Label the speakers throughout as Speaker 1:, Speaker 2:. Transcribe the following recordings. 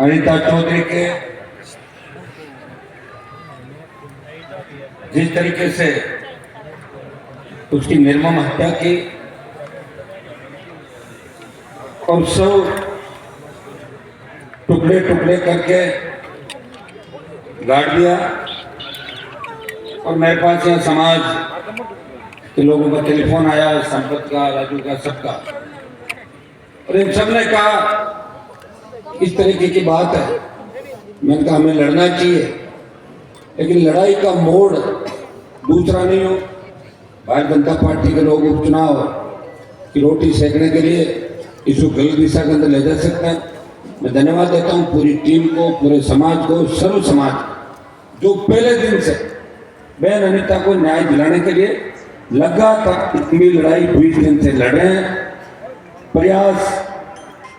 Speaker 1: अनिता चौधरी के जिस तरीके से उसकी निर्मम हत्या की और सब टुकड़े टुकड़े करके गाड़ दिया। और मेरे पास यहाँ समाज के लोगों का टेलीफोन आया, संपत का, राजू का, सबका, और इन सब ने कहा इस तरीके की बात है। मैंने कहा हमें लड़ना चाहिए, लेकिन लड़ाई का मोड़ दूसरा नहीं हो। भारतीय जनता पार्टी के लोग उपचुनाव की रोटी सेकने के लिए इसको गलत दिशा के अंदर ले जा सकते हैं। मैं धन्यवाद देता हूं पूरी टीम को, पूरे समाज को, सर्व समाज जो पहले दिन से बहन अनिता को न्याय दिलाने के लिए लगातार इतनी लड़ाई 20 दिन से लड़ रहे हैं। प्रयास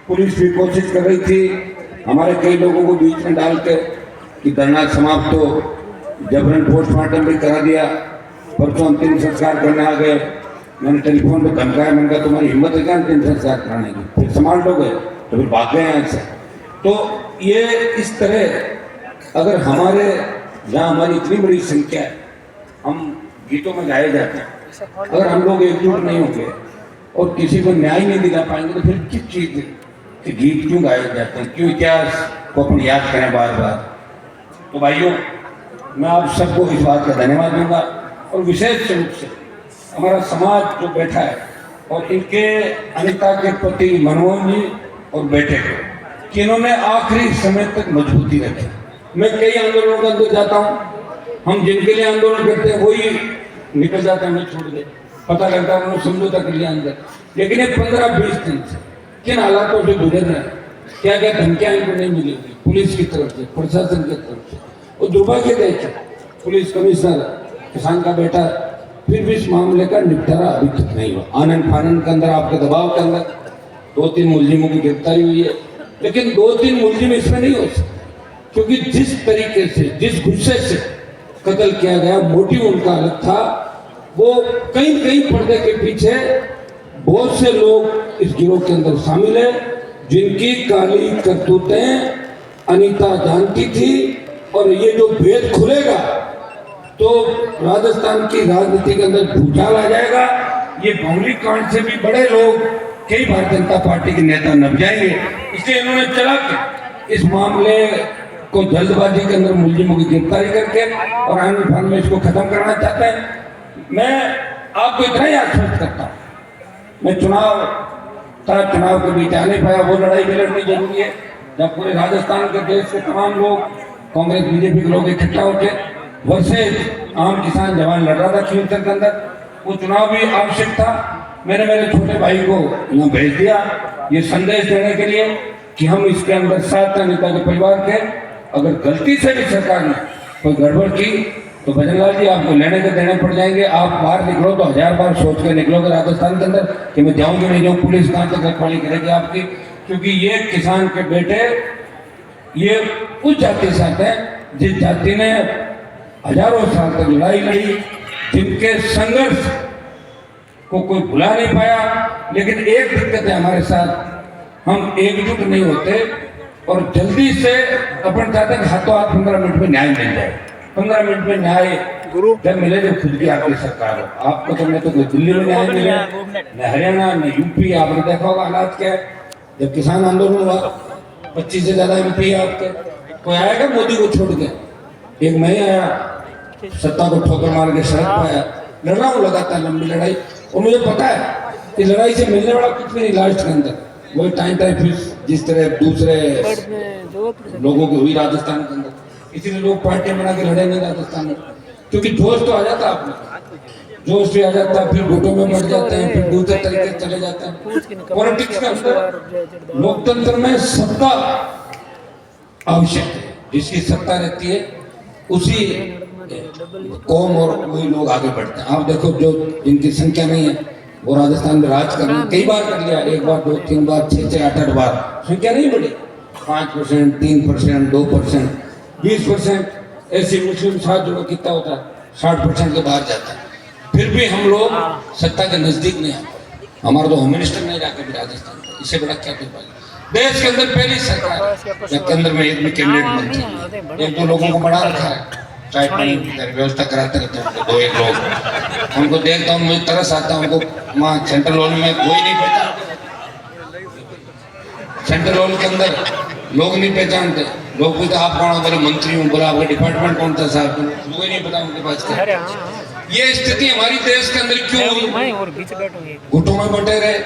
Speaker 1: पुलिस भी कोशिश कर रही थी, हमारे कई लोगों को बीच में डाल के कि धरना समाप्त हो, जबरन पोस्टमार्टम भी करा दिया। परसों अंतिम संस्कार करने आ गए, मैंने टेलीफोन पे धमकाया, मैंने कहा तुम्हारी हिम्मत है क्या अंतिम संस्कार कराने की? फिर संभाल लोगे तो फिर भाग गए यहाँ से। तो ये इस तरह अगर हमारे यहाँ हमारी इतनी बड़ी संख्या है, हम गीतों में गाए जाते हैं, अगर हम लोग एकजुट नहीं होंगे और किसी को न्याय नहीं दिला पाएंगे तो फिर किस चीज़ के गीत क्यों गाए जाते हैं, क्यों इतिहास को अपन याद करें बार बार। तो भाइयों, मैं आप सबको इस बात का धन्यवाद दूंगा और विशेष रूप से हमारा समाज जो बैठा है और इनके अनिता के पति मनमोहन जी और बेटे को कि इन्होंने आखिरी समय तक मजबूती रखी। मैं कई आंदोलनों के अंदर जाता हूँ, हम जिनके लिए आंदोलन करते हैं वही निकल जाते हैं, हमें छोड़ दे, पता लगता है उन्होंने समझौता कर लिया अंदर। लेकिन ये 15-20 दिन से किन हालातों से गुजर रहे हैं, क्या क्या धमकियां इनको नहीं मिली हुई पुलिस की तरफ से, प्रशासन की तरफ से। और दुर्भाग्य देखिए, पुलिस कमिश्नर किसान का बेटा, फिर भी इस मामले का निपटारा अभी तक नहीं हुआ। आनंद फानंद के अंदर, आपके दबाव के अंदर 2-3 मुलजिमों की गिरफ्तारी हुई है, लेकिन 2-3 मुलजिम इसमें नहीं हो सकते, क्योंकि जिस तरीके से, जिस गुस्से से कत्ल किया गया, मोटिव उनका अलग था। वो कहीं कहीं पर्दे के पीछे बहुत से लोग इस गिरोह के अंदर शामिल है, जिनकी काली करतूतें अनिता जानती थी। और ये जो भेद खुलेगा तो राजस्थान की राजनीति के अंदर भूचाल आ जाएगा। ये भौगोली कांड से भी बड़े लोग कई भारतीय जनता पार्टी के नेता नप जाएंगे। इसलिए इन्होंने चला के इस मामले को जल्दबाजी के अंदर मुलजिमों की गिरफ्तारी करके और आने फान में इसको खत्म करना चाहते हैं। मैं आपको इतना ही आश्वस्त करता हूँ, मैं चुनाव के बीच आ नहीं पाया, वो लड़ाई भी लड़नी जरूरी है। जब पूरे राजस्थान के देश के तमाम लोग, कांग्रेस बीजेपी के लोग इकट्ठा होकर वर्सेज आम किसान जवान लड़ रहा था खींचर के अंदर, वो चुनाव भी आवश्यक था। मैंने मेरे छोटे भाई को यहाँ भेज दिया ये संदेश देने के लिए कि हम इसके अंदर साथ हैं नेता के परिवार के। अगर गलती से भी सरकार ने कोई गड़बड़ की तो भजनलाल जी आपको लेने के देने पड़ जाएंगे। आप बाहर निकलो तो 1000 बार सोच कर निकलोगे राजस्थान के अंदर कि मैं जाऊँगी नहीं जाऊँ, पुलिस कहाँ तक रखवाली करेगी आपकी। क्योंकि ये किसान के बेटे ये उस जाति से आते हैं जिस जाति ने हजारों साल तक लड़ाई लड़ी, जिनके संघर्ष को कोई भुला नहीं पाया। लेकिन एक दिक्कत है हमारे साथ, हम एकजुट नहीं होते और जल्दी से अपन चाहते हैं हाथों हाथ 15 मिनट में न्याय मिल जाए। 15 मिनट में न्याय जब मिले जब खुद की आपकी सरकार हो। आपको तो मैं तो दिल्ली में न्याय मिले, न हरियाणा न यूपी। आपने देखा होगा हालात क्या है। जब किसान आंदोलन हुआ 25 से ज्यादा MP आपके, कोई आएगा मोदी को छोड़ के? एक मैं आया, सत्ता को ठोकर मार के सड़क पर आया। लड़ रहा हूँ लगातार लंबी लड़ाई, और मुझे पता है कि लड़ाई से मिलने वाला कुछ भी नहीं लास्ट के अंदर। वही टाइम फिर जिस तरह दूसरे लोगों की हुई राजस्थान के अंदर, इसीलिए लोग पार्टी बना के लड़े नहीं राजस्थान में, क्योंकि जोश तो आ जाता आप में, जोश भी आ जाता है, फिर गुटों में बढ़ जाते हैं, फिर दूसरे तरीके से चले जाते हैं। पॉलिटिक्स के अंदर, लोकतंत्र में सत्ता आवश्यक है, जिसकी सत्ता रहती है उसी कौम और वही लोग आगे बढ़ते हैं। आप देखो जो जिनकी संख्या नहीं है वो राजस्थान में राज कर कई बार कर लिया, 1 बार 2 3 बार 6 6 8 8 बार, संख्या नहीं बढ़ी। 5%, 3%, 2%, 20% ऐसी मुस्लिम साथ जो कितना होता है 60% के बाहर जाता है। फिर भी हम लोग सत्ता के नजदीक नहीं आते। हमारा तो होम मिनिस्टर नहीं जाके भी राजस्थान, इससे बड़ा क्या कोई बात। देश के अंदर पहली सरकार है केंद्र में एक भी कैबिनेट मंत्री, एक दो लोगों को बढ़ा रखा है, चाय पानी की व्यवस्था कराते रहते हैं दो एक लोग। उनको देखता हूँ मुझे तरस आता है, उनको वहाँ सेंट्रल हॉल में कोई नहीं पहचानता, सेंट्रल हॉल के अंदर लोग नहीं पहचानते। लोग पूछते आप कौन हो, बोले मंत्री हूँ, बोला आपका डिपार्टमेंट कौन था साहब, कोई नहीं पता उनके पास क्या। ये स्थिति हमारी देश के अंदर क्यों हुई? घुटों में बैठे रहे,